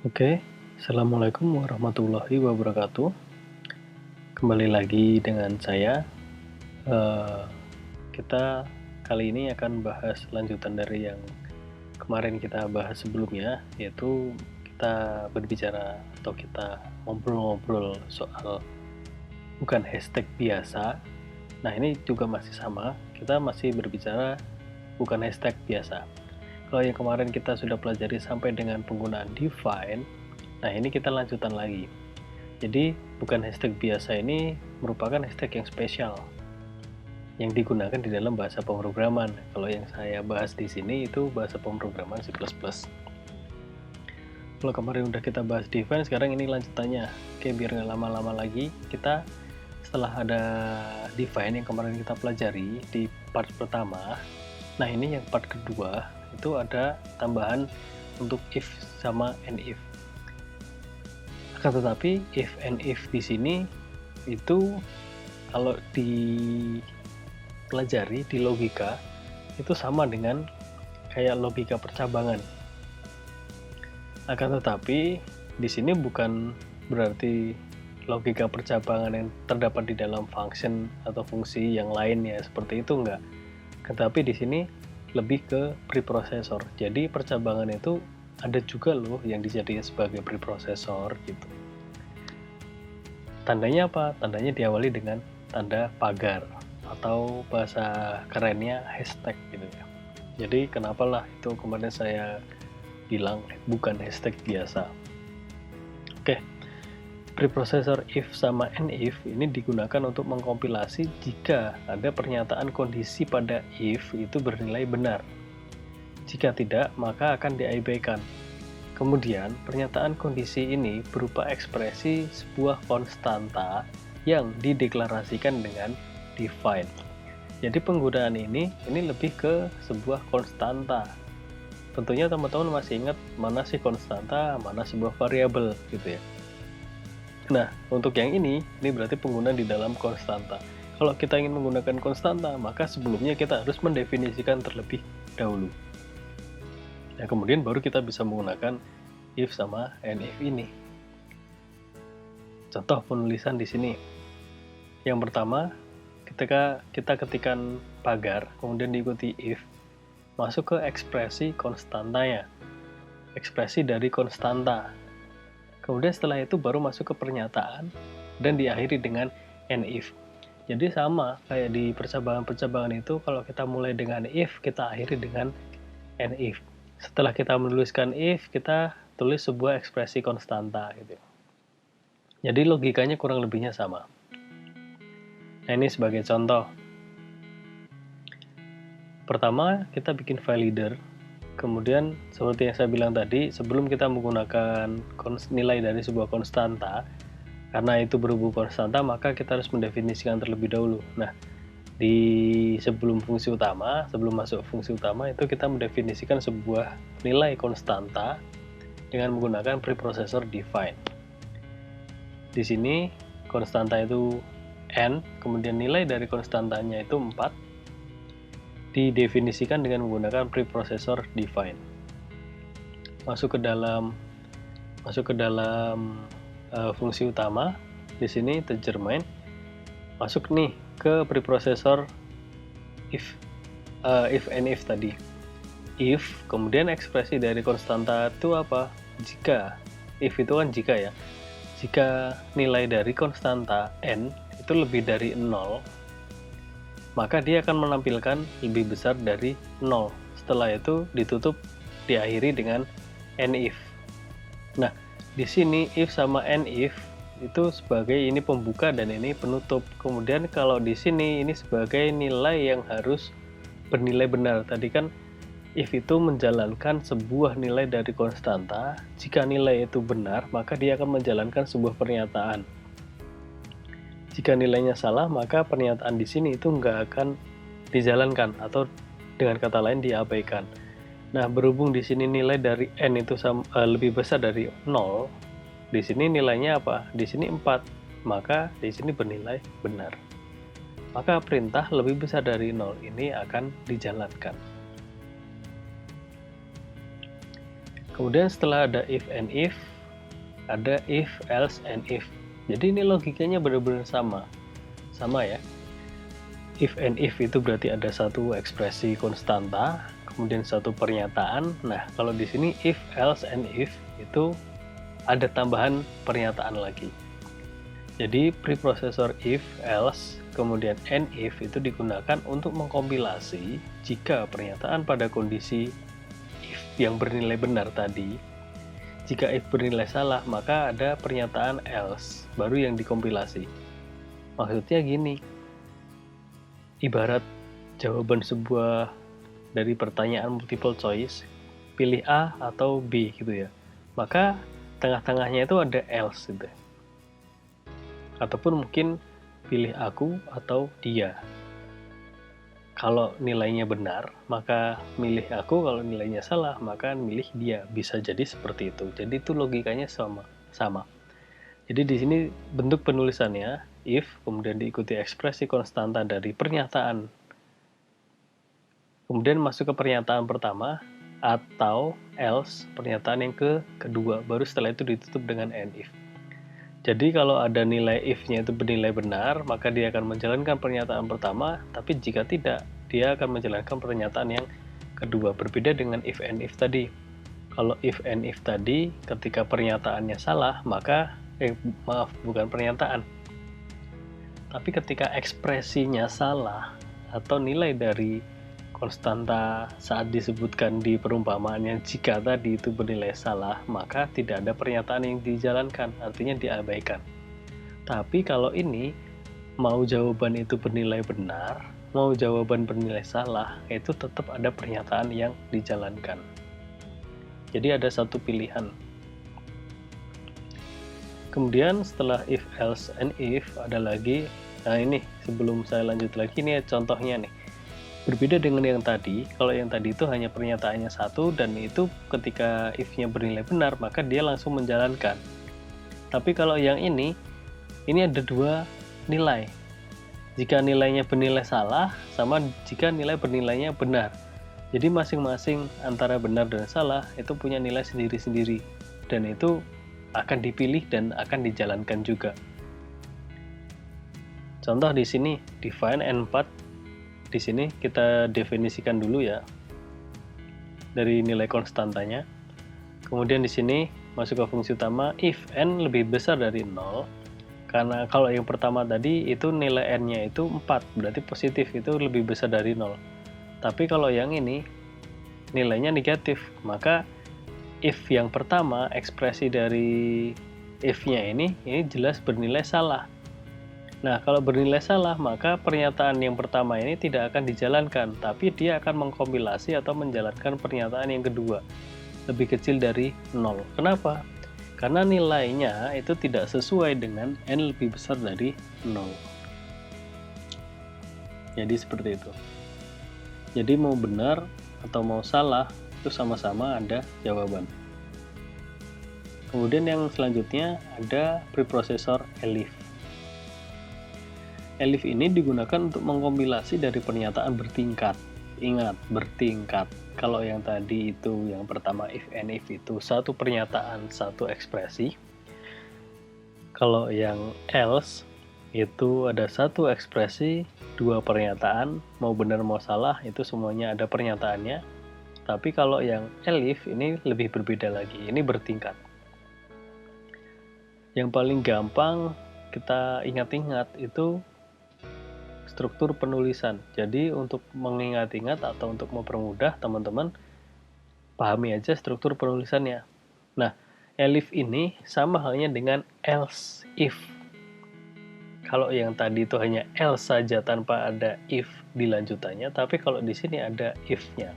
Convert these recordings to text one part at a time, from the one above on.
Oke, Assalamualaikum warahmatullahi wabarakatuh. Kembali lagi dengan saya. Eh, kita kali ini akan bahas lanjutan dari yang kemarin kita bahas sebelumnya, yaitu kita berbicara atau kita ngobrol-ngobrol soal bukan hashtag biasa. Nah, ini juga masih sama, kita masih berbicara bukan hashtag biasa. Kalau yang kemarin kita sudah pelajari sampai dengan penggunaan define, nah ini kita lanjutan lagi. Jadi bukan hashtag biasa ini merupakan hashtag yang spesial yang digunakan di dalam bahasa pemrograman. Kalau yang saya bahas di sini itu bahasa pemrograman C++. Kalau kemarin udah kita bahas define, sekarang ini lanjutannya. Oke, biar nggak lama-lama lagi, kita setelah ada define yang kemarin kita pelajari di part pertama, nah ini yang part kedua itu ada tambahan untuk if sama and if. Akan tetapi if and if di sini itu kalau dipelajari di logika itu sama dengan kayak logika percabangan. Akan tetapi di sini bukan berarti logika percabangan yang terdapat di dalam function atau fungsi yang lain ya, seperti itu enggak. Tetapi di sini lebih ke preprocessor. Jadi percabangan itu ada juga loh yang dijadikan sebagai preprocessor gitu. Tandanya apa? Tandanya diawali dengan tanda pagar atau bahasa kerennya hashtag gitu ya. Jadi kenapalah itu kemarin saya bilang bukan hashtag biasa. Oke, preprocessor if sama and if ini digunakan untuk mengkompilasi jika ada pernyataan kondisi pada if itu bernilai benar. Jika tidak, maka akan diabaikan. Kemudian, pernyataan kondisi ini berupa ekspresi sebuah konstanta yang dideklarasikan dengan define. Jadi penggunaan ini lebih ke sebuah konstanta. Tentunya teman-teman masih ingat mana sih konstanta, mana sebuah variabel gitu ya. Nah, untuk yang ini berarti penggunaan di dalam konstanta. Kalau kita ingin menggunakan konstanta, maka sebelumnya kita harus mendefinisikan terlebih dahulu. Nah, kemudian baru kita bisa menggunakan if sama and if ini. Contoh penulisan di sini. Yang pertama, ketika kita ketikkan pagar, kemudian diikuti if, masuk ke ekspresi konstantanya. Ekspresi dari konstanta. Kemudian setelah itu baru masuk ke pernyataan dan diakhiri dengan and if. Jadi sama kayak di percabangan-percabangan itu, kalau kita mulai dengan if, kita akhiri dengan and if. Setelah kita menuliskan if, kita tulis sebuah ekspresi konstanta gitu. Jadi logikanya kurang lebihnya sama. Nah, ini sebagai contoh. Pertama, kita bikin file leader. Kemudian seperti yang saya bilang tadi, sebelum kita menggunakan nilai dari sebuah konstanta, karena itu berhubung konstanta, maka kita harus mendefinisikan terlebih dahulu. Nah, sebelum masuk fungsi utama itu kita mendefinisikan sebuah nilai konstanta dengan menggunakan preprocessor define. Di sini konstanta itu n, kemudian nilai dari konstantanya itu 4, didefinisikan dengan menggunakan preprocessor define. Masuk ke dalam fungsi utama. Di sini integer main. Masuk nih ke preprocessor if and if tadi. If, kemudian ekspresi dari konstanta itu apa? Jika. If itu kan jika ya. Jika nilai dari konstanta n itu lebih dari 0, maka dia akan menampilkan lebih besar dari 0. Setelah itu ditutup, diakhiri dengan and if. Nah, di sini if sama and if itu sebagai ini pembuka dan ini penutup. Kemudian kalau di sini ini sebagai nilai yang harus bernilai benar. Tadi kan if itu menjalankan sebuah nilai dari konstanta. Jika nilai itu benar, maka dia akan menjalankan sebuah pernyataan. Jika nilainya salah, maka pernyataan di sini itu nggak akan dijalankan atau dengan kata lain diabaikan. Nah, berhubung di sini nilai dari n itu lebih besar dari 0, di sini nilainya apa? Di sini 4, maka di sini bernilai benar. Maka perintah lebih besar dari 0 ini akan dijalankan. Kemudian setelah ada if and if, ada if, else, and if. Jadi ini logikanya benar-benar sama ya. If and if itu berarti ada satu ekspresi konstanta, kemudian satu pernyataan. Nah, kalau di sini if, else, and if itu ada tambahan pernyataan lagi. Jadi preprocessor if, else, kemudian and if itu digunakan untuk mengkompilasi jika pernyataan pada kondisi if yang bernilai benar tadi. Jika if bernilai salah, maka ada pernyataan else, baru yang dikompilasi. Maksudnya gini, ibarat jawaban sebuah dari pertanyaan multiple choice, pilih A atau B gitu ya. Maka tengah-tengahnya itu ada else gitu. Ataupun mungkin pilih aku atau dia. Kalau nilainya benar, maka milih aku, kalau nilainya salah, maka milih dia. Bisa jadi seperti itu. Jadi itu logikanya sama. Jadi di sini bentuk penulisannya if, kemudian diikuti ekspresi konstanta dari pernyataan. Kemudian masuk ke pernyataan pertama atau else, pernyataan yang kedua. Baru setelah itu ditutup dengan and if. Jadi kalau ada nilai if-nya itu bernilai benar, maka dia akan menjalankan pernyataan pertama, tapi jika tidak, dia akan menjalankan pernyataan yang kedua. Berbeda dengan if and if tadi. Kalau if and if tadi, ketika pernyataannya salah, maka bukan pernyataan. Tapi ketika ekspresinya salah, atau nilai dari konstanta saat disebutkan di perumpamaan yang jika tadi itu bernilai salah, maka tidak ada pernyataan yang dijalankan, artinya diabaikan. Tapi kalau ini, mau jawaban itu bernilai benar, mau jawaban bernilai salah, itu tetap ada pernyataan yang dijalankan. Jadi ada satu pilihan. Kemudian setelah if, else, and if, ada lagi, nah ini sebelum saya lanjut lagi, ini contohnya nih. Berbeda dengan yang tadi, kalau yang tadi itu hanya pernyataannya satu dan itu ketika if-nya bernilai benar, maka dia langsung menjalankan. Tapi kalau yang ini ada dua nilai. Jika nilainya bernilai salah, sama jika nilai bernilainya benar. Jadi masing-masing antara benar dan salah itu punya nilai sendiri-sendiri. Dan itu akan dipilih dan akan dijalankan juga. Contoh di sini, define and path. Di sini kita definisikan dulu ya dari nilai konstantanya. Kemudian di sini masuk ke fungsi utama if n lebih besar dari 0. Karena kalau yang pertama tadi itu nilai n-nya itu 4, berarti positif, itu lebih besar dari 0. Tapi kalau yang ini nilainya negatif, maka if yang pertama, ekspresi dari if-nya ini jelas bernilai salah. Nah, kalau bernilai salah, maka pernyataan yang pertama ini tidak akan dijalankan, tapi dia akan mengkompilasi atau menjalankan pernyataan yang kedua, lebih kecil dari 0. Kenapa? Karena nilainya itu tidak sesuai dengan n lebih besar dari 0. Jadi seperti itu. Jadi mau benar atau mau salah, itu sama-sama ada jawaban. Kemudian yang selanjutnya ada preprocessor elif. Elif ini digunakan untuk mengkompilasi dari pernyataan bertingkat. Ingat, bertingkat. Kalau yang tadi itu, yang pertama if and if itu satu pernyataan, satu ekspresi. Kalau yang else itu ada satu ekspresi, dua pernyataan, mau benar mau salah, itu semuanya ada pernyataannya. Tapi kalau yang elif ini lebih berbeda lagi, ini bertingkat. Yang paling gampang kita ingat-ingat itu struktur penulisan. Jadi untuk mengingat-ingat atau untuk mempermudah teman-teman, pahami aja struktur penulisannya. Nah, elif ini sama halnya dengan else if. Kalau yang tadi itu hanya else saja tanpa ada if di lanjutannya, tapi kalau di sini ada if-nya.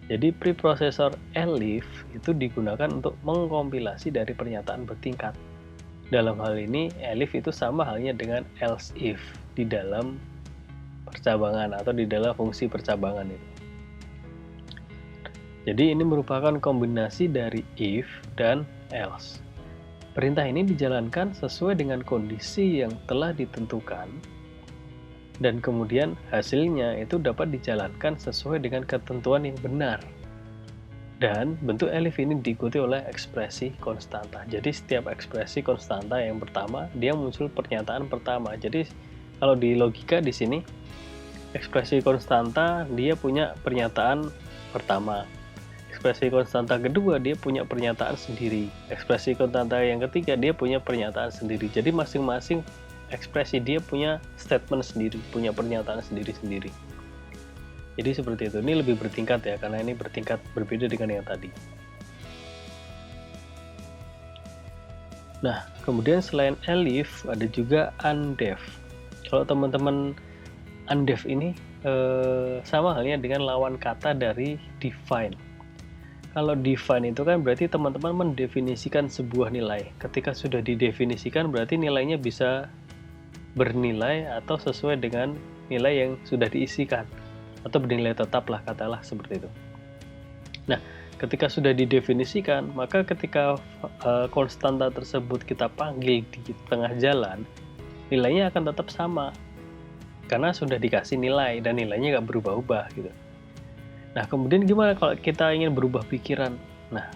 Jadi preprocessor elif itu digunakan untuk mengkompilasi dari pernyataan bertingkat. Dalam hal ini, elif itu sama halnya dengan else if di dalam percabangan atau di dalam fungsi percabangan itu. Jadi ini merupakan kombinasi dari if dan else. Perintah ini dijalankan sesuai dengan kondisi yang telah ditentukan dan kemudian hasilnya itu dapat dijalankan sesuai dengan ketentuan yang benar. Dan bentuk elif ini diikuti oleh ekspresi konstanta. Jadi setiap ekspresi konstanta yang pertama, dia muncul pernyataan pertama. Jadi kalau di logika di sini, ekspresi konstanta dia punya pernyataan pertama. Ekspresi konstanta kedua dia punya pernyataan sendiri. Ekspresi konstanta yang ketiga dia punya pernyataan sendiri. Jadi masing-masing ekspresi dia punya statement sendiri, punya pernyataan sendiri-sendiri. Jadi seperti itu. Ini lebih bertingkat ya, karena ini bertingkat berbeda dengan yang tadi. Nah, kemudian selain elif ada juga undef. Kalau teman-teman undef ini sama halnya dengan lawan kata dari define. Kalau define itu kan berarti teman-teman mendefinisikan sebuah nilai. Ketika sudah didefinisikan berarti nilainya bisa bernilai atau sesuai dengan nilai yang sudah diisikan, atau bernilai tetap lah, katalah seperti itu. Nah, ketika sudah didefinisikan, maka ketika konstanta tersebut kita panggil di tengah jalan, nilainya akan tetap sama karena sudah dikasih nilai dan nilainya nggak berubah-ubah gitu. Nah, kemudian gimana kalau kita ingin berubah pikiran? Nah,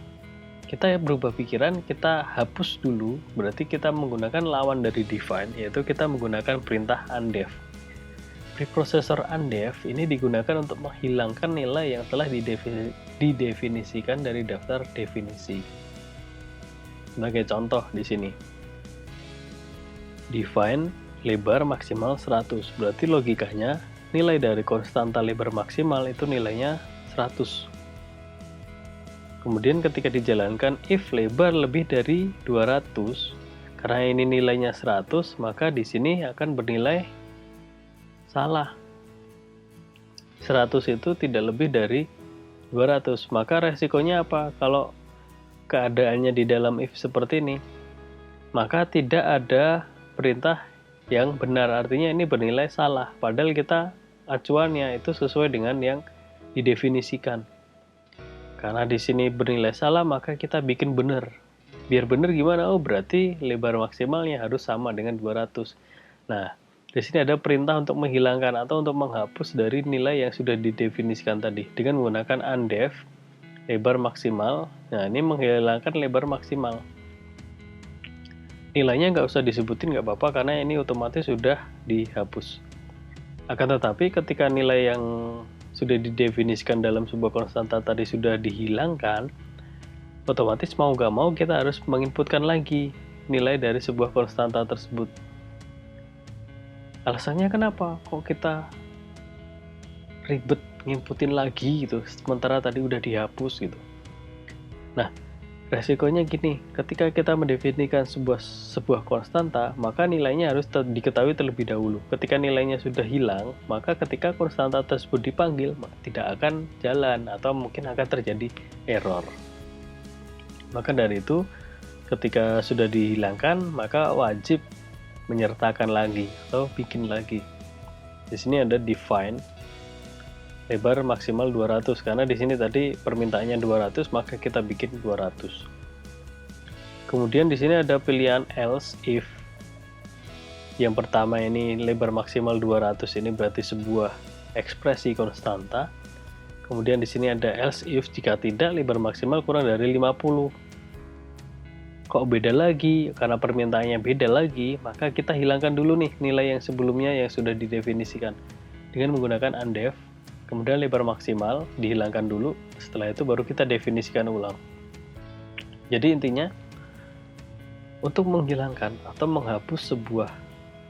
kita berubah pikiran, kita hapus dulu, berarti kita menggunakan lawan dari define, yaitu kita menggunakan perintah undef. Preprocessor undef ini digunakan untuk menghilangkan nilai yang telah didefinisikan dari daftar definisi. Sebagai contoh di sini, define lebar maksimal 100, berarti logikanya nilai dari konstanta lebar maksimal itu nilainya 100. Kemudian ketika dijalankan if lebar lebih dari 200, karena ini nilainya 100, maka di sini akan bernilai salah. 100 itu tidak lebih dari 200. Maka resikonya apa? Kalau keadaannya di dalam if seperti ini, maka tidak ada perintah yang benar, artinya ini bernilai salah. Padahal kita acuannya itu sesuai dengan yang didefinisikan. Karena di sini bernilai salah, maka kita bikin benar. Biar benar gimana? Oh, berarti lebar maksimalnya harus sama dengan 200. Nah, di sini ada perintah untuk menghilangkan atau untuk menghapus dari nilai yang sudah didefinisikan tadi dengan menggunakan undef lebar maksimal. Nah, ini menghilangkan lebar maksimal. Nilainya nggak usah disebutin, nggak apa-apa karena ini otomatis sudah dihapus. Akan tetapi ketika nilai yang sudah didefinisikan dalam sebuah konstanta tadi sudah dihilangkan, otomatis mau nggak mau kita harus menginputkan lagi nilai dari sebuah konstanta tersebut. Alasannya kenapa? Kok kita ribet nginputin lagi gitu, sementara tadi udah dihapus gitu. Nah, resikonya gini, ketika kita mendefinisikan sebuah konstanta, maka nilainya harus diketahui terlebih dahulu. Ketika nilainya sudah hilang, maka ketika konstanta tersebut dipanggil, tidak akan jalan atau mungkin akan terjadi error. Maka dari itu, ketika sudah dihilangkan, maka wajib menyertakan lagi atau bikin lagi. Di sini ada define lebar maksimal 200, karena di sini tadi permintaannya 200, maka kita bikin 200. Kemudian di sini ada pilihan else if. Yang pertama ini lebar maksimal 200, ini berarti sebuah ekspresi konstanta. Kemudian di sini ada else if, jika tidak lebar maksimal kurang dari 50. Kok beda lagi? Karena permintaannya beda lagi, maka kita hilangkan dulu nih nilai yang sebelumnya yang sudah didefinisikan dengan menggunakan undef. Kemudian lebar maksimal dihilangkan dulu, setelah itu baru kita definisikan ulang. Jadi intinya, untuk menghilangkan atau menghapus sebuah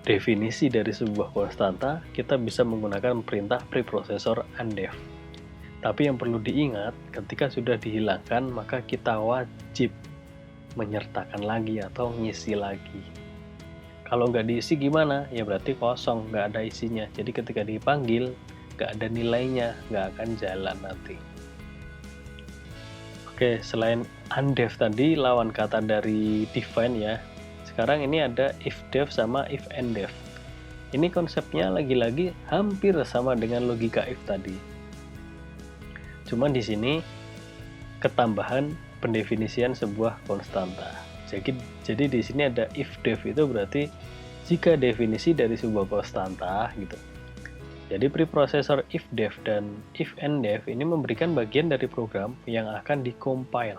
definisi dari sebuah konstanta, kita bisa menggunakan perintah preprocessor undef. Tapi yang perlu diingat, ketika sudah dihilangkan, maka kita wajib menyertakan lagi atau ngisi lagi. Kalau nggak diisi gimana? Ya berarti kosong, nggak ada isinya. Jadi ketika dipanggil, nggak ada nilainya, nggak akan jalan nanti. Oke, selain undef tadi lawan kata dari define ya, sekarang ini ada if def sama if endef. Ini konsepnya lagi-lagi hampir sama dengan logika if tadi. Cuman di sini ketambahan pendefinisian sebuah konstanta. Jadi di sini ada if def, itu berarti jika definisi dari sebuah konstanta gitu. Jadi preprocessor if-def dan if-and-def ini memberikan bagian dari program yang akan dikompil.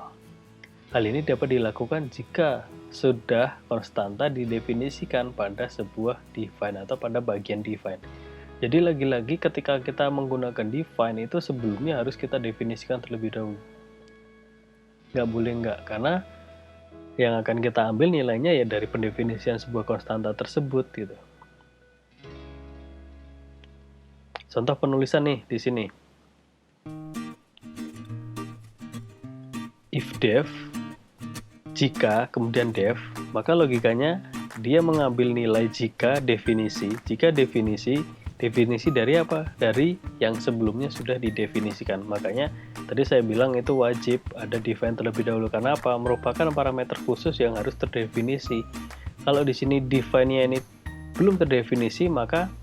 Hal ini dapat dilakukan jika sudah konstanta didefinisikan pada sebuah define atau pada bagian define. Jadi lagi-lagi ketika kita menggunakan define itu sebelumnya harus kita definisikan terlebih dahulu. Nggak boleh nggak, karena yang akan kita ambil nilainya ya dari pendefinisian sebuah konstanta tersebut gitu. Contoh penulisan nih di sini. If def, jika kemudian def, maka logikanya dia mengambil nilai jika definisi dari apa? Dari yang sebelumnya sudah didefinisikan. Makanya tadi saya bilang itu wajib ada define terlebih dahulu. Karena apa? Merupakan parameter khusus yang harus terdefinisi. Kalau di sini define-nya ini belum terdefinisi, maka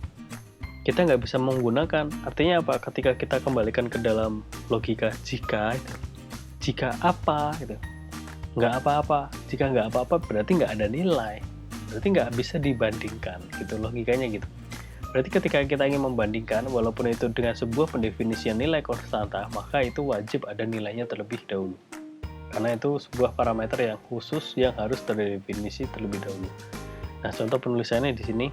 kita nggak bisa menggunakan. Artinya apa? Ketika kita kembalikan ke dalam logika jika itu, jika apa gitu, nggak apa-apa. Jika nggak apa-apa berarti nggak ada nilai, berarti nggak bisa dibandingkan gitu, logikanya gitu. Berarti ketika kita ingin membandingkan, walaupun itu dengan sebuah pendefinisian nilai konstanta, maka itu wajib ada nilainya terlebih dahulu, karena itu sebuah parameter yang khusus yang harus terdefinisi terlebih dahulu. Nah, contoh penulisannya di sini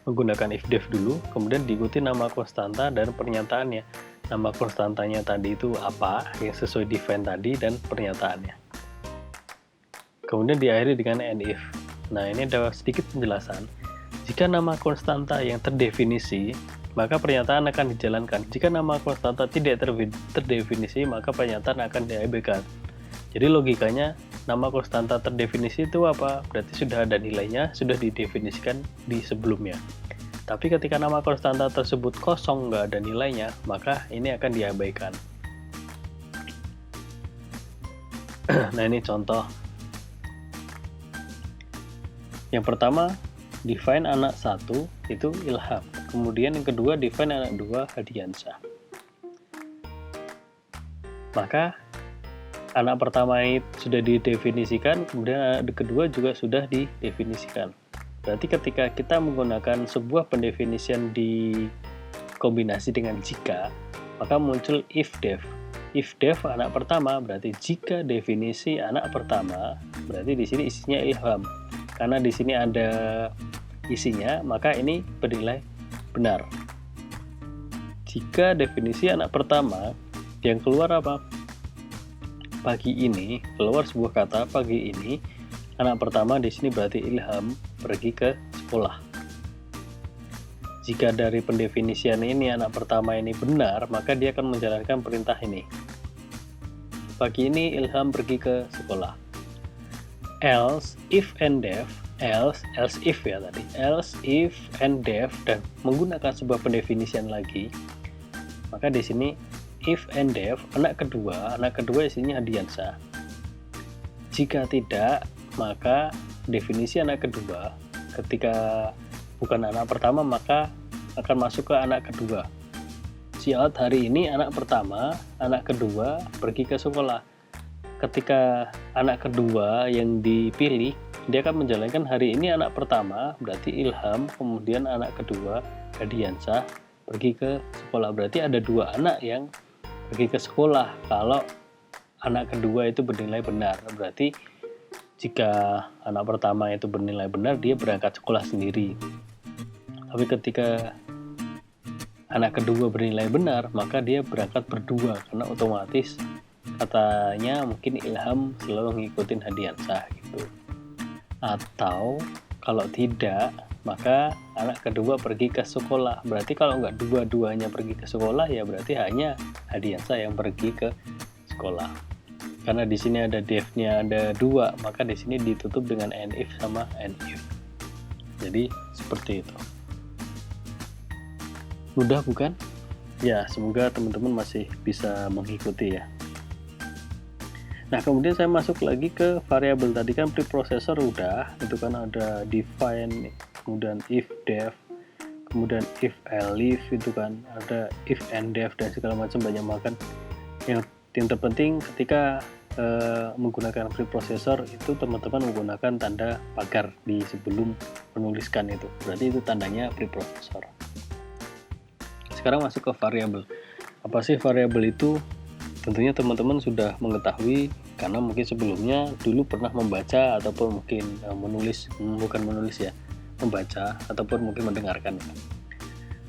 menggunakan if-def dulu, kemudian diikuti nama konstanta dan pernyataannya. Nama konstantanya tadi itu apa, yang sesuai define tadi, dan pernyataannya. Kemudian diakhiri dengan and if. Nah, ini ada sedikit penjelasan. Jika nama konstanta yang terdefinisi, maka pernyataan akan dijalankan. Jika nama konstanta tidak terdefinisi, maka pernyataan akan diabaikan. Jadi logikanya, nama konstanta terdefinisi itu apa? Berarti sudah ada nilainya, sudah didefinisikan di sebelumnya. Tapi ketika nama konstanta tersebut kosong, nggak ada nilainya, maka ini akan diabaikan. Nah, ini contoh. Yang pertama, define anak 1 itu Ilham. Kemudian yang kedua, define anak 2 Hadiansyah. Maka anak pertama ini sudah didefinisikan, kemudian anak kedua juga sudah didefinisikan. Berarti ketika kita menggunakan sebuah pendefinisian dikombinasi dengan jika, maka muncul if-def. If-def anak pertama berarti jika definisi anak pertama, berarti di sini isinya Ilham. Karena di sini ada isinya, maka ini bernilai benar. Jika definisi anak pertama yang keluar apa? Pagi ini, keluar sebuah kata pagi ini, anak pertama di sini berarti Ilham pergi ke sekolah. Jika dari pendefinisian ini anak pertama ini benar, maka dia akan menjalankan perintah ini. Pagi ini Ilham pergi ke sekolah. Else, if and def, else if ya tadi, else if and def, dan menggunakan sebuah pendefinisian lagi, maka di sini if and def anak kedua isinya Hadiansyah. Jika tidak, maka definisi anak kedua ketika bukan anak pertama maka akan masuk ke anak kedua. Saat hari ini anak pertama, anak kedua pergi ke sekolah. Ketika anak kedua yang dipilih, dia akan menjalankan hari ini anak pertama berarti Ilham, kemudian anak kedua Hadiansyah pergi ke sekolah. Berarti ada dua anak yang pergi ke sekolah. Kalau anak kedua itu bernilai benar, berarti jika anak pertama itu bernilai benar, dia berangkat sekolah sendiri. Tapi ketika anak kedua bernilai benar, maka dia berangkat berdua, karena otomatis katanya mungkin Ilham selalu ngikutin Hadiansyah gitu. Atau kalau tidak, maka anak kedua pergi ke sekolah. Berarti kalau nggak dua-duanya pergi ke sekolah, ya berarti hanya Hadiansyah yang pergi ke sekolah. Karena di sini ada def-nya ada dua, maka di sini ditutup dengan and if sama and if. Jadi seperti itu. Mudah bukan? Ya, semoga teman-teman masih bisa mengikuti ya. Nah, kemudian saya masuk lagi ke variabel. Tadi kan preprocessor udah, itu kan ada define, kemudian if def, kemudian if elif, itu kan ada if and def dan segala macam banyak makan. Yang terpenting ketika menggunakan preprocessor itu teman-teman menggunakan tanda pagar di sebelum menuliskan itu. Berarti itu tandanya preprocessor. sekarang masuk ke variabel. Apa sih variabel itu? Tentunya teman-teman sudah mengetahui karena mungkin sebelumnya dulu pernah membaca ataupun mungkin membaca ataupun mungkin mendengarkan.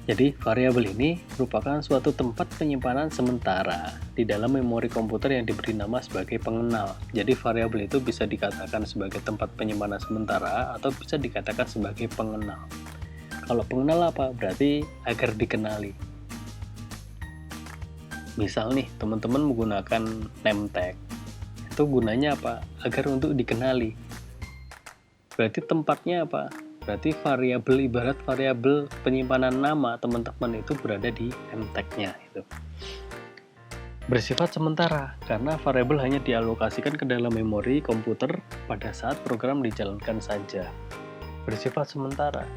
Jadi variabel ini merupakan suatu tempat penyimpanan sementara di dalam memori komputer yang diberi nama sebagai pengenal. Jadi variabel itu bisa dikatakan sebagai tempat penyimpanan sementara atau bisa dikatakan sebagai pengenal. Kalau pengenal apa? Berarti agar dikenali. Misal nih, teman-teman menggunakan name tag. Itu gunanya apa? Agar untuk dikenali. Berarti tempatnya apa? Berarti ibarat variabel penyimpanan nama teman-teman itu berada di name tag-nya itu. Bersifat sementara karena variabel hanya dialokasikan ke dalam memori komputer pada saat program dijalankan saja. Bersifat sementara.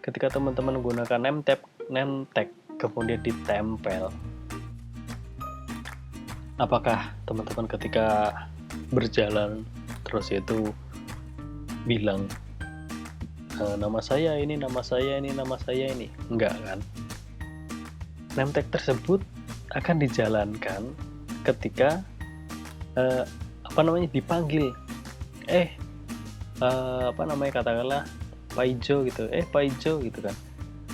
Ketika teman-teman menggunakan name tag kemudian ditempel. Apakah teman-teman ketika berjalan terus itu bilang nama saya ini, nama saya ini, nama saya ini? Enggak kan? Name tag tersebut akan dijalankan ketika dipanggil. Katakanlah Pak Ijo gitu. Pak Ijo gitu kan.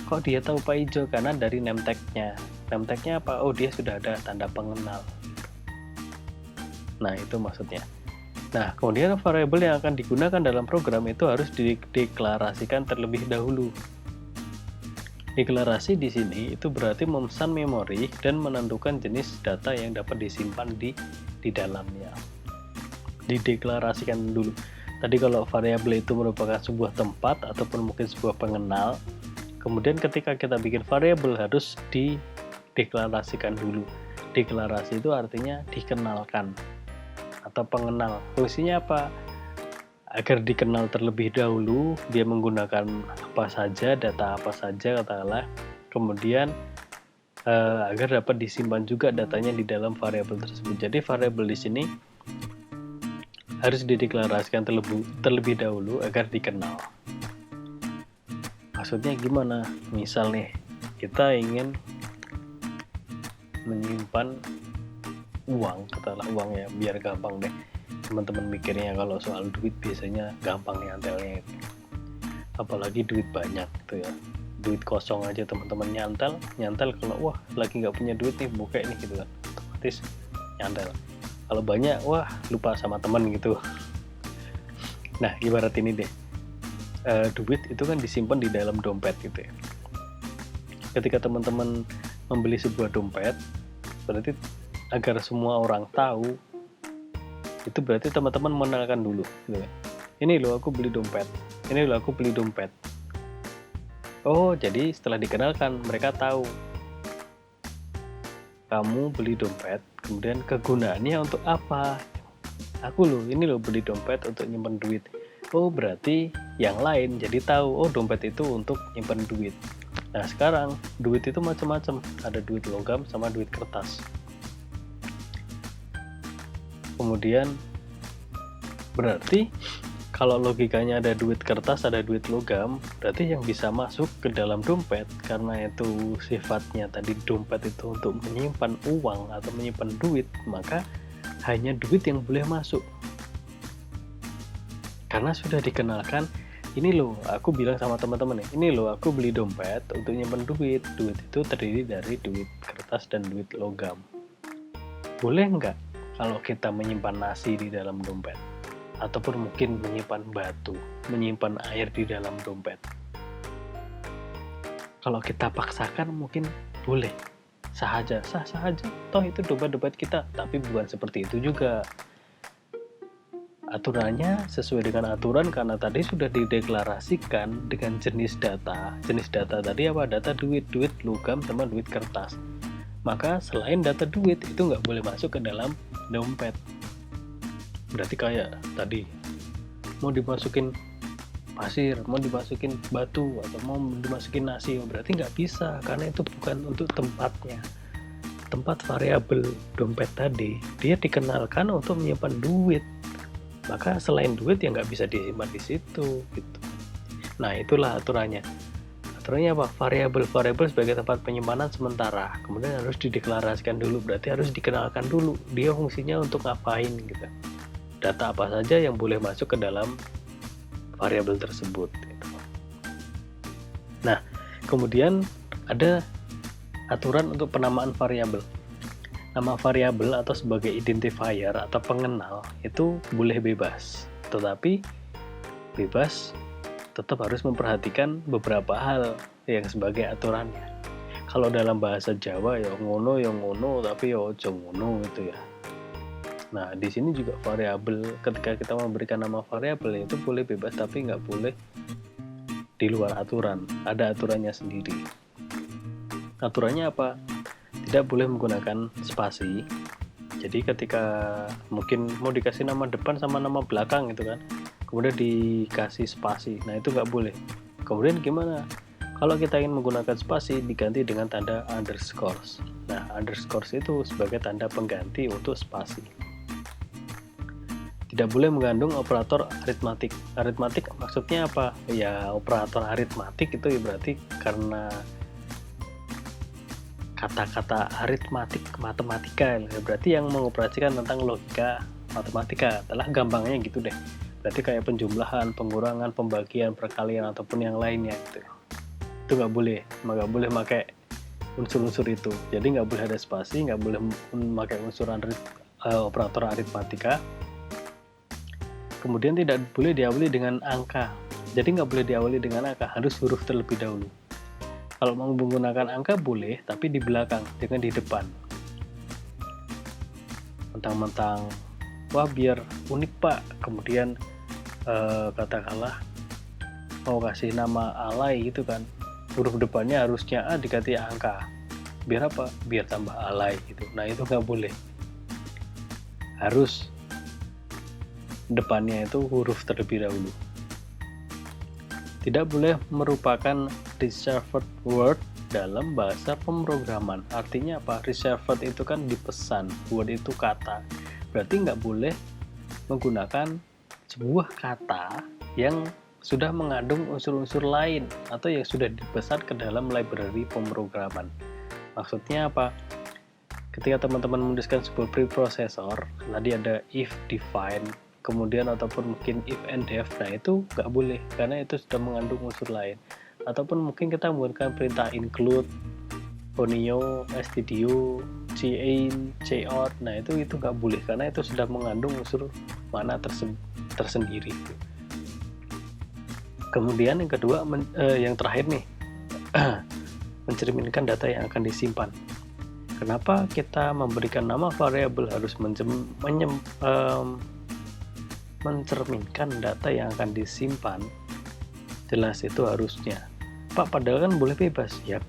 Kok dia tahu Pak Ijo? Karena dari name tag-nya. Name tag-nya apa? Oh, dia sudah ada tanda pengenal. Nah, itu maksudnya. Nah, kemudian variabel yang akan digunakan dalam program itu harus dideklarasikan terlebih dahulu. Deklarasi di sini itu berarti memesan memori dan menentukan jenis data yang dapat disimpan di dalamnya. Dideklarasikan dulu. Tadi kalau variabel itu merupakan sebuah tempat ataupun mungkin sebuah pengenal, kemudian ketika kita bikin variabel harus dideklarasikan dulu. Deklarasi itu artinya dikenalkan atau pengenal. Fungsinya apa? Agar dikenal terlebih dahulu, dia menggunakan apa saja, data apa saja katakanlah, kemudian agar dapat disimpan juga datanya di dalam variabel tersebut. Jadi variabel di sini harus dideklarasikan terlebih dahulu agar dikenal. Maksudnya gimana? Misal nih, kita ingin menyimpan uang, katakanlah uang ya, biar gampang deh teman-teman mikirnya. Kalau soal duit biasanya gampang nyantelnya, apalagi duit banyak gitu ya. Duit kosong aja teman-teman nyantel kalau wah lagi nggak punya duit nih, buka nih gitu kan, otomatis nyantel. Kalau banyak, wah lupa sama teman gitu. Nah, ibarat ini deh, duit itu kan disimpan di dalam dompet gitu ya. Ketika teman-teman membeli sebuah dompet, berarti agar semua orang tahu, itu berarti teman-teman mengenalkan dulu gitu ya. Ini loh aku beli dompet, ini loh aku beli dompet. Oh, jadi setelah dikenalkan mereka tahu kamu beli dompet, kemudian kegunaannya untuk apa. Aku loh, ini loh beli dompet untuk nyimpen duit. Oh, berarti yang lain jadi tahu, oh dompet itu untuk nyimpen duit. Nah, sekarang duit itu macam-macam, ada duit logam sama duit kertas. Kemudian berarti kalau logikanya ada duit kertas, ada duit logam, berarti yang bisa masuk ke dalam dompet, karena itu sifatnya tadi dompet itu untuk menyimpan uang atau menyimpan duit, maka hanya duit yang boleh masuk. Karena sudah dikenalkan, ini loh aku bilang sama teman-teman nih, ini loh aku beli dompet untuk nyimpan duit. Duit itu terdiri dari duit kertas dan duit logam. Boleh nggak kalau kita menyimpan nasi di dalam dompet? Ataupun mungkin menyimpan batu, menyimpan air di dalam dompet. Kalau kita paksakan mungkin boleh, sah saja, toh itu dompet kita, tapi bukan seperti itu juga. Aturannya sesuai dengan aturan karena tadi sudah dideklarasikan dengan jenis data. Jenis data tadi apa? Data duit logam sama duit kertas. Maka selain data duit itu nggak boleh masuk ke dalam dompet. Berarti kayak tadi mau dimasukin pasir, mau dimasukin batu, atau mau dimasukin nasi, berarti nggak bisa karena itu bukan untuk tempatnya. Tempat variabel dompet tadi dia dikenalkan untuk menyimpan duit, maka selain duit ya nggak bisa disimpan di situ gitu. Nah, itulah aturannya. aturannya apa? Variabel sebagai tempat penyimpanan sementara, kemudian harus dideklarasikan dulu, berarti harus dikenalkan dulu dia fungsinya untuk ngapain gitu. Data apa saja yang boleh masuk ke dalam variabel tersebut gitu. Nah, kemudian ada aturan untuk penamaan variabel. Nama variabel atau sebagai identifier atau pengenal itu boleh bebas, tetapi bebas tetap harus memperhatikan beberapa hal yang sebagai aturannya. Kalau dalam bahasa Jawa ya ngono, tapi ya ojo ngono gitu ya. Nah, di sini juga variabel, ketika kita memberikan nama variabel itu boleh bebas tapi nggak boleh di luar aturan. Ada aturannya sendiri. Aturannya apa? Tidak boleh menggunakan spasi. Jadi ketika mungkin mau dikasih nama depan sama nama belakang gitu kan, kemudian dikasih spasi, nah itu nggak boleh. Kemudian gimana? Kalau kita ingin menggunakan spasi, diganti dengan tanda underscores. Nah, underscores itu sebagai tanda pengganti untuk spasi. Tidak boleh mengandung operator aritmatik. Aritmatik maksudnya apa? Ya, operator aritmatik itu ya berarti karena kata-kata aritmatik matematika, ya berarti yang mengoperasikan tentang logika matematika. Adalah gampangnya gitu deh. Berarti kayak penjumlahan, pengurangan, pembagian, perkalian ataupun yang lainnya gitu. Itu nggak boleh pakai unsur-unsur itu. Jadi nggak boleh ada spasi, nggak boleh memakai unsur operator aritmatika. Kemudian tidak boleh diawali dengan angka. Jadi nggak boleh diawali dengan angka, harus huruf terlebih dahulu. Kalau mau menggunakan angka boleh, tapi di belakang, jangan di depan. Mentang-mentang, wah biar unik pak, kemudian katakanlah mau kasih nama alay gitu kan, huruf depannya harusnya A diganti angka. Biar apa? Biar tambah alay gitu. Nah itu nggak boleh. Harus depannya itu huruf terlebih dahulu. Tidak boleh merupakan reserved word dalam bahasa pemrograman. Artinya apa? Reserved itu kan dipesan, word itu kata. Berarti nggak boleh menggunakan sebuah kata yang sudah mengandung unsur-unsur lain atau yang sudah dipesan ke dalam library pemrograman. Maksudnya apa? Ketika teman-teman menuliskan sebuah preprocessor, tadi ada if, define, kemudian ataupun mungkin if and def, nah itu nggak boleh karena itu sudah mengandung unsur lain. Ataupun mungkin kita menggunakan perintah include, ponio, stdio, cin, cout, nah itu nggak boleh karena itu sudah mengandung unsur makna tersendiri. Kemudian yang kedua, yang terakhir nih, mencerminkan data yang akan disimpan. Kenapa kita memberikan nama variabel harus mencerminkan data yang akan disimpan? Jelas itu harusnya. Pak, padahal kan boleh bebas. Ya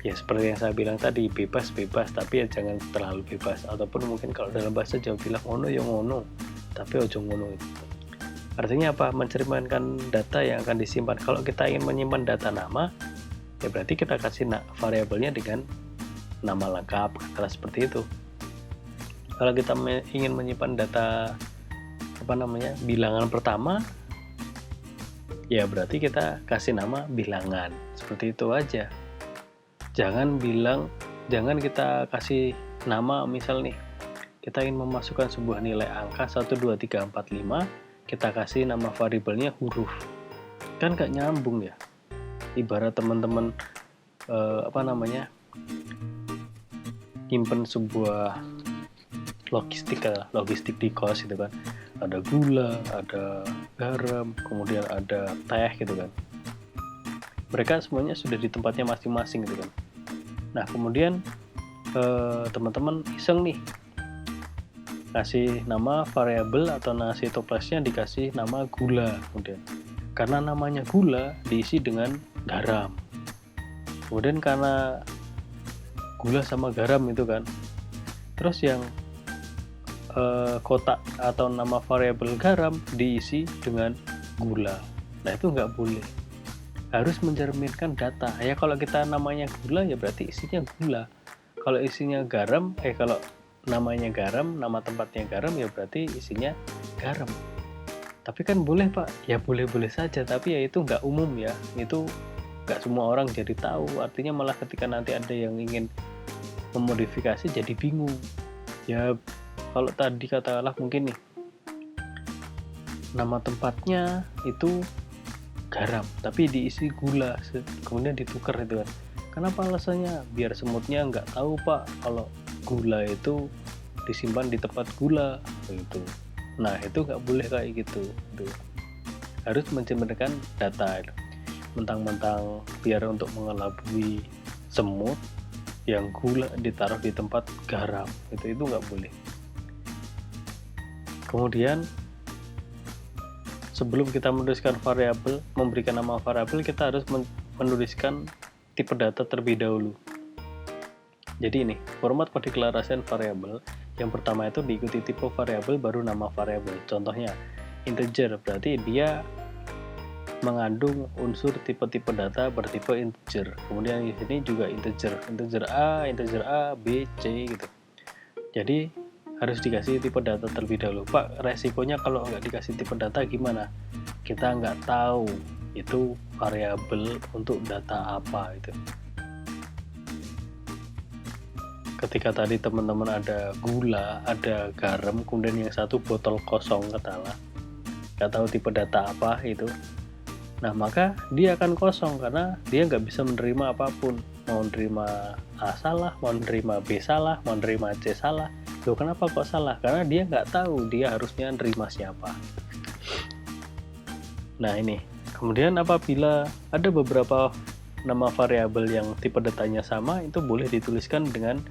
seperti yang saya bilang tadi, bebas, tapi ya jangan terlalu bebas. Ataupun mungkin kalau dalam bahasa Jawa bilang ngono ya ngono, tapi ojo ngono itu. Artinya apa? Mencerminkan data yang akan disimpan. Kalau kita ingin menyimpan data nama, ya berarti kita kasih variabelnya dengan nama lengkap, katakanlah seperti itu. Kalau kita ingin menyimpan data bilangan pertama, ya berarti kita kasih nama bilangan. Seperti itu aja. Jangan kita kasih nama, misal nih kita ingin memasukkan sebuah nilai angka 1, 2, 3, 4, 5, kita kasih nama variabelnya huruf, kan gak nyambung ya. Ibarat teman-teman nyimpen sebuah logistik di kos gitu kan, ada gula, ada garam, kemudian ada teh gitu kan, mereka semuanya sudah di tempatnya masing-masing gitu kan. Nah kemudian teman-teman iseng nih kasih nama variabel atau nasi toplesnya dikasih nama gula, kemudian karena namanya gula diisi dengan garam, kemudian karena gula sama garam itu kan, terus yang kotak atau nama variabel garam diisi dengan gula. Nah itu nggak boleh, harus mencerminkan data ya. Kalau kita namanya gula ya berarti isinya gula. Kalau isinya garam, kalau namanya garam, nama tempatnya garam, ya berarti isinya garam. Tapi kan boleh pak, ya boleh-boleh saja, tapi ya itu nggak umum ya, itu nggak semua orang jadi tahu, artinya malah ketika nanti ada yang ingin memodifikasi jadi bingung. Ya kalau tadi katakanlah mungkin nih nama tempatnya itu garam tapi diisi gula, kemudian ditukar itu kan. Kenapa alasannya? Biar semutnya nggak tahu pak kalau gula itu disimpan di tempat gula gitu. Nah itu nggak boleh kayak gitu. Harus mencerminkan data itu. Mentang-mentang biar untuk mengelabui semut yang gula ditaruh di tempat garam itu nggak boleh. Kemudian sebelum kita menuliskan variabel, memberikan nama variabel, kita harus menuliskan tipe data terlebih dahulu. Jadi ini format pendeklarasian variabel. Yang pertama itu diikuti tipe variabel baru nama variabel. Contohnya integer, berarti dia mengandung unsur tipe-tipe data bertipe integer. Kemudian di sini juga integer A, B, C gitu. Jadi harus dikasih tipe data terlebih dahulu. Pak, resikonya kalau nggak dikasih tipe data gimana? Kita nggak tahu itu variabel untuk data apa itu. Ketika tadi teman-teman ada gula, ada garam, kemudian yang satu botol kosong katakanlah, nggak tahu tipe data apa itu. Nah maka dia akan kosong karena dia nggak bisa menerima apapun. Mau menerima A salah, mau menerima B salah, mau menerima C salah. Loh kenapa kok salah? Karena dia nggak tahu dia harusnya menerima siapa. Nah ini, kemudian apabila ada beberapa nama variabel yang tipe datanya sama, itu boleh dituliskan dengan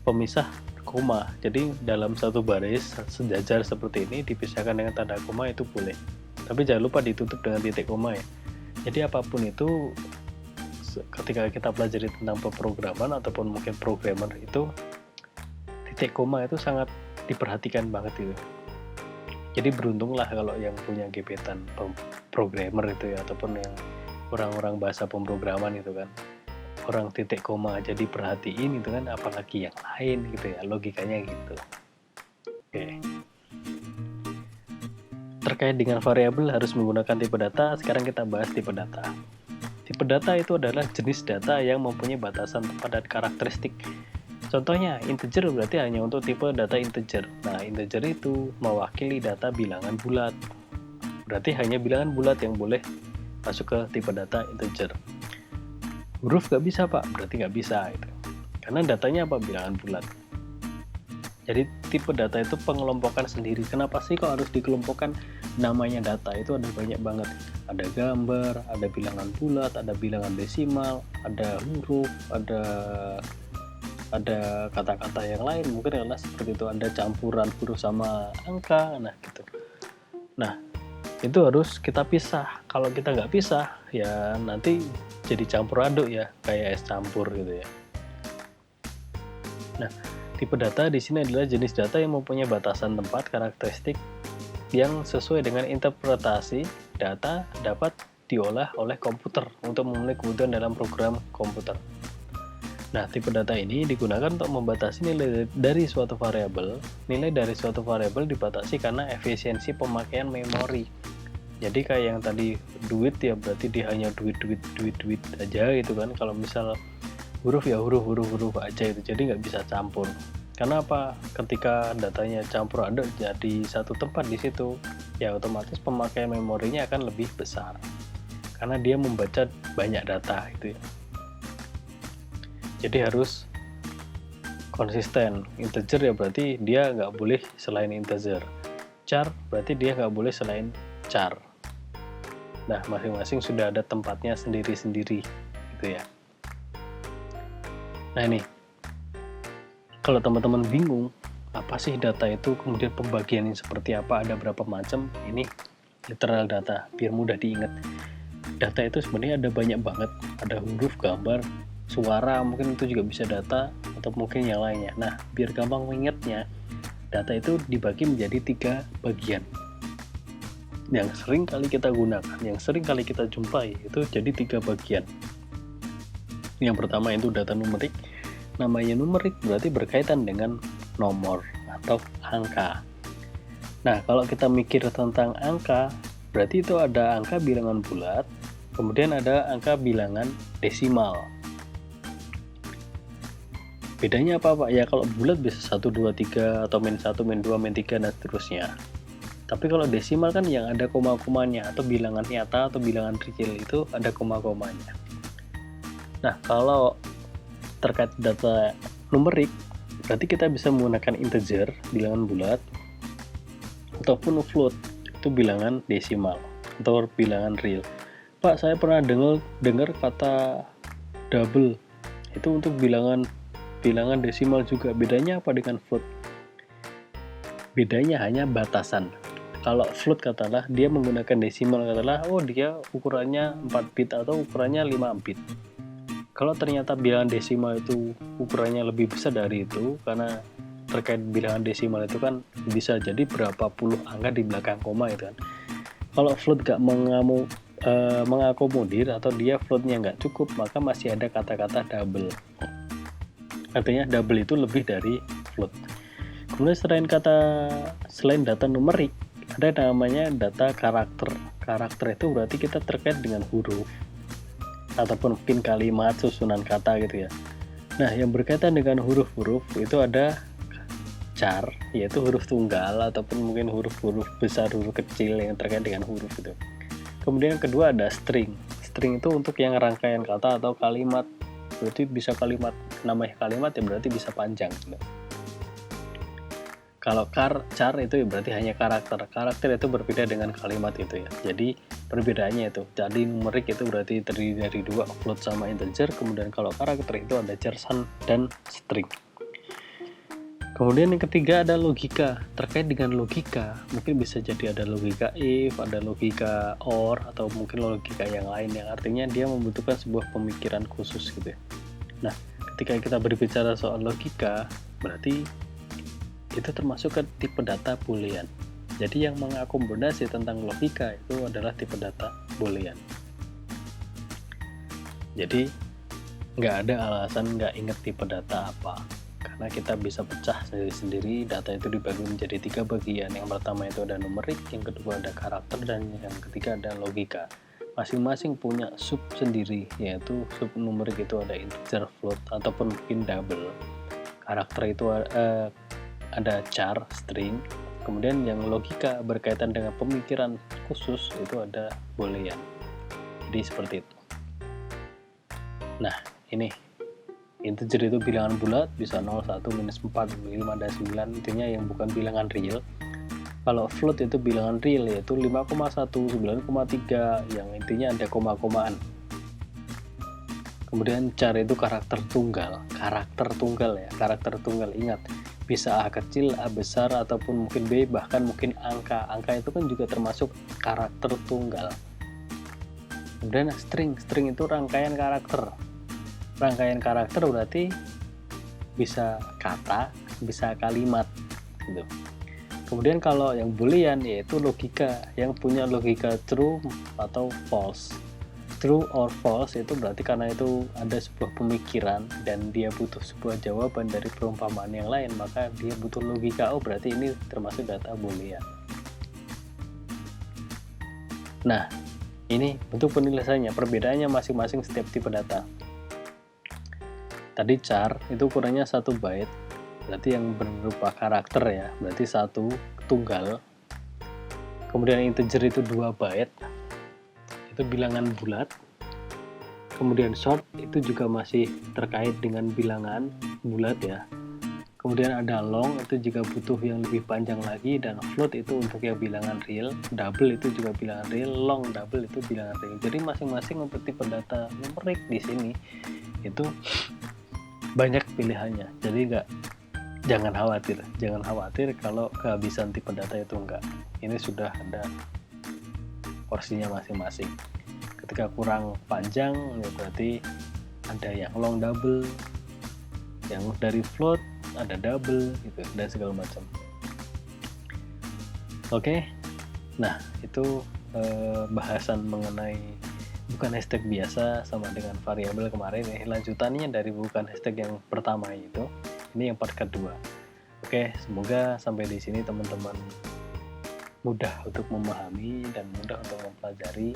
pemisah koma. Jadi dalam satu baris sejajar seperti ini dipisahkan dengan tanda koma itu boleh. Tapi jangan lupa ditutup dengan titik koma ya. Jadi apapun itu ketika kita pelajari tentang pemrograman ataupun mungkin programmer itu titik koma itu sangat diperhatikan banget itu. Jadi beruntunglah kalau yang punya gebetan programmer itu ya, ataupun yang orang-orang bahasa pemrograman itu kan. Orang titik koma aja diperhatiin itu kan, apalagi yang lain gitu ya, logikanya gitu. Oke. Terkait dengan variabel harus menggunakan tipe data, sekarang kita bahas tipe data. Tipe data itu adalah jenis data yang mempunyai batasan tempat dan karakteristik. Contohnya, integer berarti hanya untuk tipe data integer. Nah, integer itu mewakili data bilangan bulat. Berarti hanya bilangan bulat yang boleh masuk ke tipe data integer. Huruf nggak bisa pak, berarti nggak bisa itu. Karena datanya apa? Bilangan bulat. Jadi tipe data itu pengelompokan sendiri. Kenapa sih kok harus dikelompokkan? Namanya data itu ada banyak banget. Ada gambar, ada bilangan bulat, ada bilangan desimal, ada huruf, ada kata-kata yang lain. Mungkin adalah seperti itu, ada campuran huruf sama angka, nah gitu. Nah itu harus kita pisah. Kalau kita nggak pisah, ya nanti jadi campur aduk ya, kayak es campur gitu ya. Nah, tipe data di sini adalah jenis data yang mempunyai batasan tempat karakteristik yang sesuai dengan interpretasi data dapat diolah oleh komputer untuk memenuhi kebutuhan dalam program komputer. Nah, tipe data ini digunakan untuk membatasi nilai dari suatu variabel. Nilai dari suatu variabel dibatasi karena efisiensi pemakaian memori. Jadi kayak yang tadi duit ya, berarti dia hanya duit aja gitu kan. Kalau misal huruf ya huruf aja itu, jadi nggak bisa campur. Karena apa? Ketika datanya campur aduk jadi satu tempat di situ, ya otomatis pemakaian memorinya akan lebih besar. Karena dia membaca banyak data itu ya. Jadi harus konsisten. Integer ya berarti dia nggak boleh selain integer. Char berarti dia nggak boleh selain char. Nah, masing-masing sudah ada tempatnya sendiri-sendiri gitu ya. Nah ini, kalau teman-teman bingung apa sih data itu, kemudian pembagiannya seperti apa, ada berapa macam, ini literal data biar mudah diingat. Data itu sebenarnya ada banyak banget, ada huruf, gambar, suara, mungkin itu juga bisa data atau mungkin yang lainnya. Nah, biar gampang mengingatnya, data itu dibagi menjadi 3 bagian yang sering kali kita gunakan, yang sering kali kita jumpai, itu jadi 3 bagian. Yang pertama itu data numerik. Namanya numerik berarti berkaitan dengan nomor atau angka. Nah, kalau kita mikir tentang angka, berarti itu ada angka bilangan bulat, Kemudian ada angka bilangan desimal. Bedanya apa Pak? Ya kalau bulat bisa 1, 2, 3 atau min 1, min 2, min 3 dan seterusnya. Tapi kalau desimal kan yang ada koma-komanya, atau bilangan nyata atau bilangan real itu ada koma-komanya. Nah, kalau terkait data numerik, berarti kita bisa menggunakan integer, bilangan bulat, ataupun float, itu bilangan desimal atau bilangan real. Pak, saya pernah dengar kata double, itu untuk bilangan desimal juga. Bedanya apa dengan float? Bedanya hanya batasan. Kalau float katalah dia menggunakan desimal, katalah dia ukurannya 4 bit atau ukurannya 5 bit. Kalau ternyata bilangan desimal itu ukurannya lebih besar dari itu, karena terkait bilangan desimal itu kan bisa jadi berapa puluh angka di belakang koma itu kan. Kalau float gak mengakomodir atau dia floatnya nggak cukup, maka masih ada kata-kata double. Artinya double itu lebih dari float. Kemudian selain data numerik, ada namanya data karakter. Karakter itu berarti kita terkait dengan huruf ataupun mungkin kalimat, susunan kata gitu ya. Nah, yang berkaitan dengan huruf-huruf itu ada char, yaitu huruf tunggal ataupun mungkin huruf-huruf besar, huruf kecil yang terkait dengan huruf itu. Kemudian yang kedua ada string. String itu untuk yang rangkaian kata atau kalimat. Berarti bisa kalimat, namanya kalimat ya berarti bisa panjang gitu. Kalau char itu ya berarti hanya karakter. Karakter itu berbeda dengan kalimat itu ya. Jadi perbedaannya itu. Jadi numerik itu berarti terdiri dari 2, float sama integer. Kemudian kalau karakter itu ada char dan string. Kemudian yang ketiga ada logika. Terkait dengan logika, mungkin bisa jadi ada logika if, ada logika or, atau mungkin logika yang lain yang artinya dia membutuhkan sebuah pemikiran khusus gitu ya. Nah, ketika kita berbicara soal logika, berarti itu termasuk ke tipe data boolean. Jadi yang mengakomodasi tentang logika itu adalah tipe data boolean. Jadi nggak ada alasan nggak inget tipe data apa, karena kita bisa pecah sendiri. Data itu dibagi menjadi 3 bagian. Yang pertama itu ada numerik, yang kedua ada karakter, dan yang ketiga ada logika. Masing-masing punya sub sendiri, yaitu sub numerik itu ada integer, float, ataupun mungkin double. Karakter itu ada char, string. Kemudian yang logika berkaitan dengan pemikiran khusus itu ada boolean. Jadi seperti itu. Nah, ini integer itu bilangan bulat, bisa 0, 1, minus 4, 5, dan 9, intinya yang bukan bilangan real. Kalau float itu bilangan real, yaitu 5,1, 9,3, yang intinya ada koma-komaan. Kemudian char itu karakter tunggal ya, karakter tunggal. Ingat, bisa A kecil, A besar, ataupun mungkin B, bahkan mungkin angka itu kan juga termasuk karakter tunggal. Kemudian string itu rangkaian karakter berarti bisa kata, bisa kalimat gitu. Kemudian kalau yang boolean yaitu logika, yang punya logika true atau false. True or false itu berarti karena itu ada sebuah pemikiran dan dia butuh sebuah jawaban dari perumpamaan yang lain, maka dia butuh logika. Berarti ini termasuk data boolean. Nah, ini bentuk penjelasannya, perbedaannya masing-masing setiap tipe data. Tadi char itu ukurannya 1 byte, berarti yang berupa karakter ya, berarti 1 tunggal. Kemudian integer itu 2 byte, itu bilangan bulat. Kemudian short itu juga masih terkait dengan bilangan bulat ya. Kemudian ada long, itu juga butuh yang lebih panjang lagi, dan float itu untuk yang bilangan real. Double itu juga bilangan real, long double itu bilangan real. Jadi masing-masing untuk tipe data numerik di sini itu banyak pilihannya. Jadi jangan khawatir kalau kehabisan tipe data itu enggak. Ini sudah ada porsinya masing-masing. Ketika kurang panjang ya berarti ada yang long double, yang dari float ada double gitu, dan segala macam. Oke. Nah, itu bahasan mengenai bukan hashtag biasa sama dengan variabel kemarin ya. Lanjutannya dari bukan hashtag yang pertama itu. Ini yang part kedua. Oke, semoga sampai di sini teman-teman mudah untuk memahami dan mudah untuk mempelajari.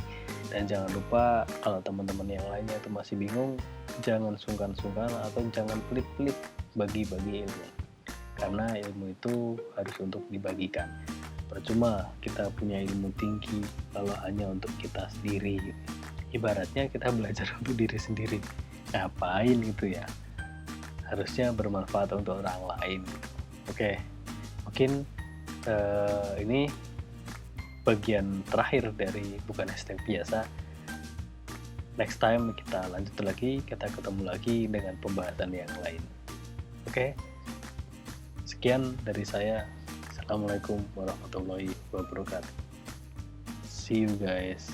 Dan jangan lupa kalau teman-teman yang lainnya itu masih bingung, jangan sungkan-sungkan atau jangan pelit-pelit bagi-bagi ilmu, karena ilmu itu harus untuk dibagikan. Percuma kita punya ilmu tinggi kalau hanya untuk kita sendiri gitu. Ibaratnya kita belajar untuk diri sendiri, ngapain gitu ya, harusnya bermanfaat untuk orang lain gitu. Oke, mungkin ini bagian terakhir dari bukan hashtag biasa. Next time kita lanjut lagi, kita ketemu lagi dengan pembahasan yang lain. Oke, sekian dari saya. Assalamualaikum warahmatullahi wabarakatuh. See you guys.